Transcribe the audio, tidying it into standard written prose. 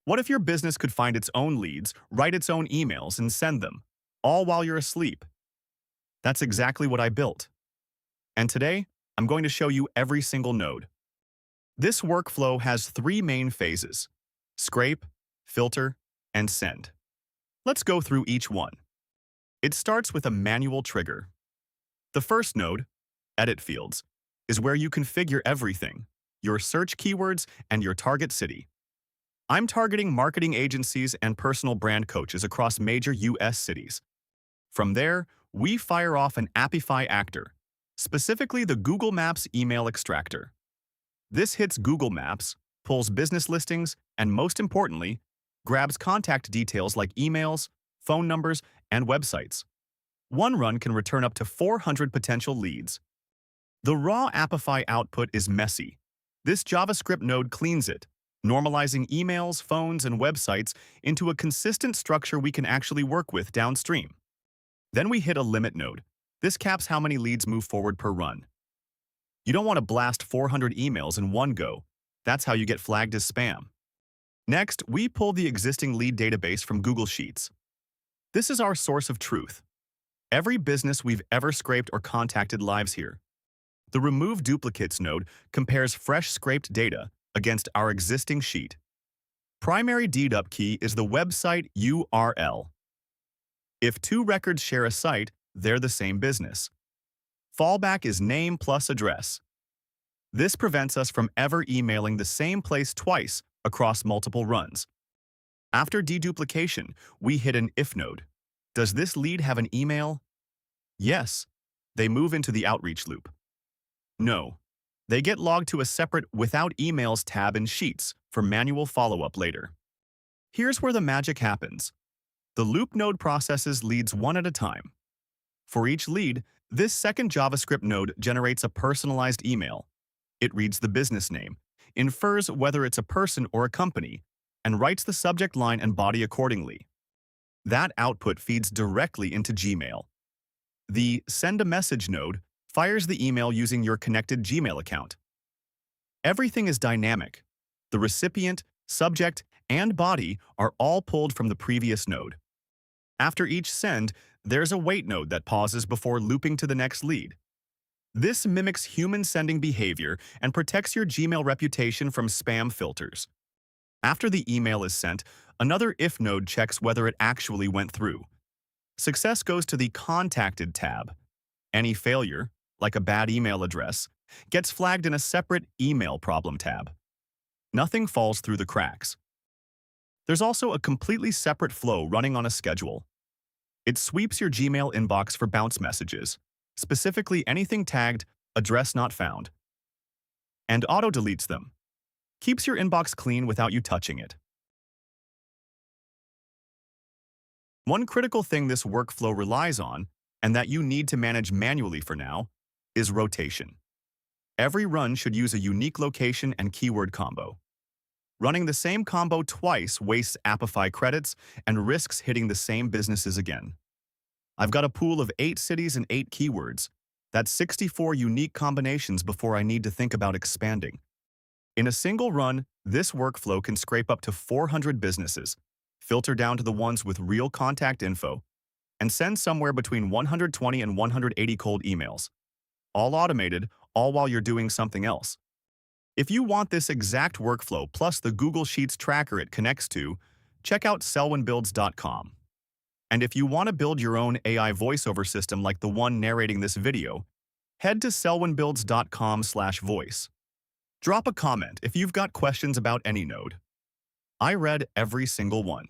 What if your business could find its own leads, write its own emails, and send them, all while you're asleep? That's exactly what I built. And today, I'm going to show you every single node. This workflow has three main phases: scrape, filter, and send. Let's go through each one. It starts with a manual trigger. The first node, Edit Fields, is where you configure everything: your search keywords and your target city. I'm targeting marketing agencies and personal brand coaches across major US cities. From there, we fire off an Apify actor, specifically the Google Maps email extractor. This hits Google Maps, pulls business listings, and most importantly, grabs contact details like emails, phone numbers, and websites. One run can return up to 400 potential leads. The raw Apify output is messy. This JavaScript node cleans it, normalizing emails, phones, and websites into a consistent structure we can actually work with downstream. Then we hit a limit node. This caps how many leads move forward per run. You don't want to blast 400 emails in one go. That's how you get flagged as spam. Next, we pull the existing lead database from Google Sheets. This is our source of truth. Every business we've ever scraped or contacted lives here. The Remove Duplicates node compares fresh scraped data against our existing sheet. Primary dedup key is the website URL. If two records share a site, they're the same business. Fallback is name plus address. This prevents us from ever emailing the same place twice across multiple runs. After deduplication, we hit an if node. Does this lead have an email? Yes. They move into the outreach loop. No. They get logged to a separate Without Emails tab in Sheets for manual follow-up later. Here's where the magic happens. The loop node processes leads one at a time. For each lead, this second JavaScript node generates a personalized email. It reads the business name, infers whether it's a person or a company, and writes the subject line and body accordingly. That output feeds directly into Gmail. The Send a Message node fires the email using your connected Gmail account. Everything is dynamic. The recipient, subject, and body are all pulled from the previous node. After each send, there's a wait node that pauses before looping to the next lead. This mimics human sending behavior and protects your Gmail reputation from spam filters. After the email is sent, another if node checks whether it actually went through. Success goes to the Contacted tab. Any failure, like a bad email address, gets flagged in a separate Email Problem tab. Nothing falls through the cracks. There's also a completely separate flow running on a schedule. It sweeps your Gmail inbox for bounce messages, specifically anything tagged "address not found," and auto-deletes them. Keeps your inbox clean without you touching it. One critical thing this workflow relies on, and that you need to manage manually for now, is rotation. Every run should use a unique location and keyword combo. Running the same combo twice wastes Apify credits and risks hitting the same businesses again. I've got a pool of 8 cities and 8 keywords. That's 64 unique combinations before I need to think about expanding. In a single run, this workflow can scrape up to 400 businesses, filter down to the ones with real contact info, and send somewhere between 120 and 180 cold emails. All automated, all while you're doing something else. If you want this exact workflow plus the Google Sheets tracker it connects to, check out selwynbuilds.com. And if you want to build your own AI voiceover system like the one narrating this video, head to selwynbuilds.com/voice. Drop a comment if you've got questions about any node. I read every single one.